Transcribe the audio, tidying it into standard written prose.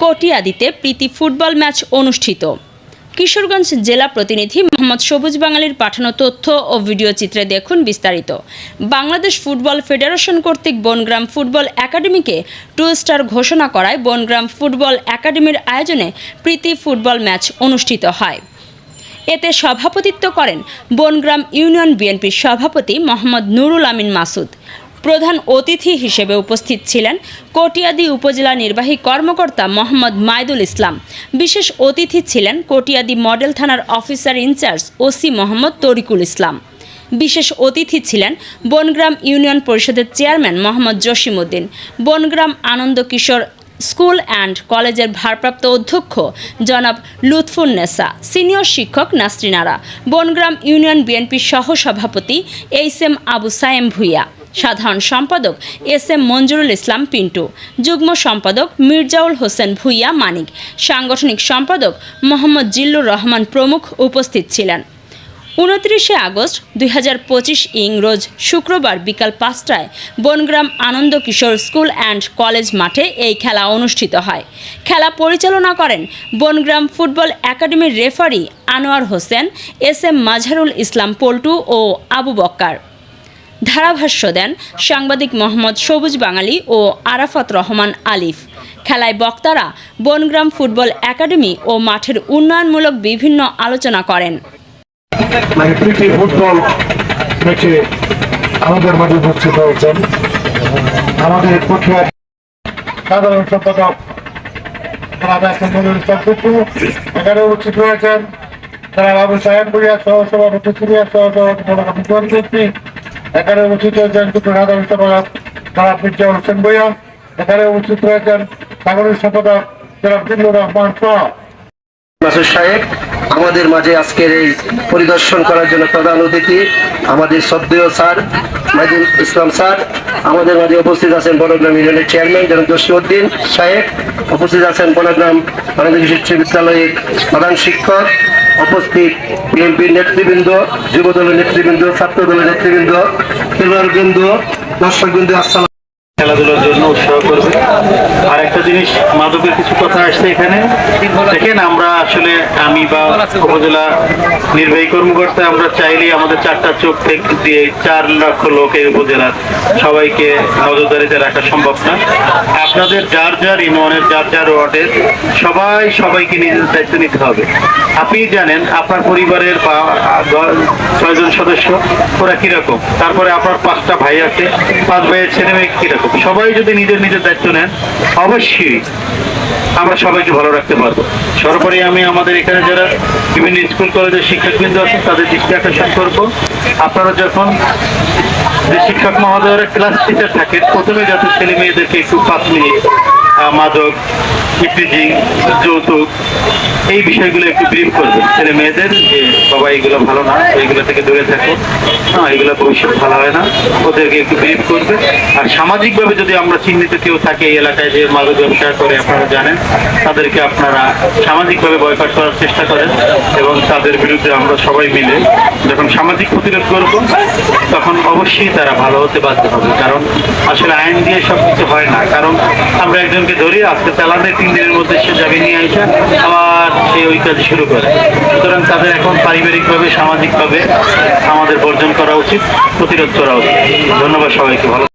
কটিয়াদীতে প্রীতি football match অনুষ্ঠিত। কিশোরগঞ্জ জেলা প্রতিনিধি মোহাম্মদ সবুজ বাঙালির পাঠানো তথ্য ও ভিডিও চিত্রে দেখুন বিস্তারিত। বাংলাদেশ ফুটবল ফেডারেশন কর্তৃক বনগ্রাম ফুটবল একাডেমিকে 2 স্টার ঘোষণা করায় বনগ্রাম ফুটবল একাডেমির আয়োজনে প্রীতি ফুটবল ম্যাচ অনুষ্ঠিত হয়। এতে সভাপতিত্ব করেন বনগ্রাম ইউনিয়ন বিএনপির সভাপতি মোহাম্মদ নুরুল আমিন মাসুদ। প্রধান অতিথি হিসেবে উপস্থিত ছিলেন কটিয়াদী উপজেলা নির্বাহী কর্মকর্তা মোহাম্মদ মাইদুল ইসলাম। বিশেষ অতিথি ছিলেন কটিয়াদী মডেল থানার officer in charge OC Mohammad Tarikul Islam. বিশেষ অতিথি ছিলেন বনগ্রাম ইউনিয়ন পরিষদের chairman Mohammad Jasim Uddin, Bongram Ananda Kishore school and কলেজের ভারপ্রাপ্ত অধ্যক্ষ জনাব লুৎফুন্নেসা, সিনিয়র শিক্ষক নাসরিন আরা, বনগ্রাম ইউনিয়ন বিএনপির সহসভাপতি এইচ.এম. আবু সায়েম ভুইয়া, সাধারণ সম্পাদক এস.এম. মঞ্জুরুল ইসলাম পিন্টু, যুগ্ম সম্পাদক মির্জাউল হোসেন ভুইয়া মানিক, সাংগঠনিক সম্পাদক মোহাম্মদ জিল্লুর রহমান প্রমুখ উপস্থিত ছিলেন। 29 আগস্ট 2025 রোজ শুক্রবার বিকাল 5টায় বনগ্রাম Ananda Kishore school and college মাঠে এই খেলা অনুষ্ঠিত হয়। খেলা পরিচালনা করেন বনগ্রাম ফুটবল একাডেমির রেফারি আনোয়ার হোসেন, এস.এম. মাজহারুল ইসলাম পল্টু ও আবু বক্কার। ধারাভাষ্য দেন সাংবাদিক মোহাম্মদ সবুজ বাঙালি ও আরাফাত রহমান আলিফ। খেলায় বক্তারা বনগ্রাম ফুটবল একাডেমি ও মাঠের উন্নয়নমূলক বিভিন্ন আলোচনা করেন। প্রীতি ফুটবল ম্যাচে আমাদের মাঝে উপস্থিত হয়েছেন আমাদের কঠিয়ার সাধারণ সম্পাদক এখানে উপস্থিত হয়েছেন তারা বাবু সাহেব ভুইয়া সহসভাপতি সিনিয়র সহসভাপতি এখানে উপস্থিত হয়েছেন সাধারণ সম্পাদক তারা মির্জাউল হোসেন ভুইয়া, এখানে উপস্থিত হয়েছেন সাধারণ সম্পাদক জনাব জিল্লুর রহমান মাসুদ সাহেব। আমাদের মাঝে আজকের এই পরিদর্শন করার জন্য প্রধান অতিথি আমাদের শ্রদ্ধেয় স্যার মাইদুল ইসলাম স্যার। আমাদের মাঝে উপস্থিত আছেন বনগ্রাম ইউনিয়নের চেয়ারম্যান জনাব জসিমউদ্দিন সাহেব, উপস্থিত আছেন বনগ্রাম আনন্দ কিশোর বিদ্যালয়ের প্রধান শিক্ষক, উপস্থিত বিএনপির নেতৃবৃন্দ, যুবদলের নেতৃবৃন্দ, ছাত্র দলের নেতৃবৃন্দ, খেলোয়াড়বৃন্দ, দর্শকবৃন্দ, আসসালাম। খেলাধুলার জন্য উৎসাহ করবে। আর একটা জিনিস, মাদকের কিছু কথা আসছে এখানে দেখেন, আমরা আসলে আমি বা উপজেলা নির্বাহী কর্মকর্তা আমরা চাইলেই আমাদের 4টা চোখ থেকে দিয়ে 4 লক্ষ লোক এই উপজেলার সবাইকে নজরদারিতে রাখা সম্ভব না। আপনাদের যার যার ইউনিয়নের যার যার ওয়ার্ডের সবাইকে নিজেদের দায়িত্ব নিতে হবে। আপনি জানেন আপনার পরিবারের বা 6 জন সদস্য ওরা কিরকম, তারপরে আপনার 5টা ভাই আছে, 5 ভাইয়ের ছেলে মেয়ে কিরকম। সবাই যদি নিজের দায়িত্ব নেন অবশ্যই আমরা সবাইকে ভালো রাখতে পারবো। সর্বোপরি আমি আমাদের এখানে যারা বিভিন্ন স্কুল কলেজের শিক্ষকবৃন্দ আছেন তাদের দৃষ্টি আকর্ষণ করবো, আপনারা যখন যে শিক্ষক মহোদয়ের ক্লাস টিচার থাকেন প্রথমে যাতে ছেলে মেয়েদেরকে একটু 5 মিনিট মাদক, ইফটিজিং, যৌতুক এই বিষয়গুলো একটু ব্রিফ করবে ছেলে মেয়েদের, যে বাবা এগুলো ভালো না, এইগুলো থেকে দূরে থাকো, এগুলো ভবিষ্যৎ ভালো হয় না, ওদেরকে একটু ব্রিফ করবে। আর সামাজিকভাবে যদি আমরা চিহ্নিত কেউ থাকে এই এলাকায় যে মাদক ব্যবসা করে আপনারা জানেন, তাদেরকে আপনারা সামাজিকভাবে বয়কট করার চেষ্টা করেন এবং তাদের বিরুদ্ধে আমরা সবাই মিলে যখন সামাজিক প্রতিরোধ করবো তখন অবশ্যই তারা ভালো হতে বাধ্য হবে। কারণ আসলে আইন দিয়ে সবকিছু হয় না। কারণ আমরা একজনকে ধরি, আজকে চালানে 3 দিনের মধ্যে সে যাবে নিয়ে আসে আবার সে ওই কাজ শুরু করে। সুতরাং তাদের এখন পারিবারিকভাবে সামাজিকভাবে আমাদের বর্জন করা উচিত, প্রতিরোধ করা উচিত। ধন্যবাদ সবাইকে। ভালো।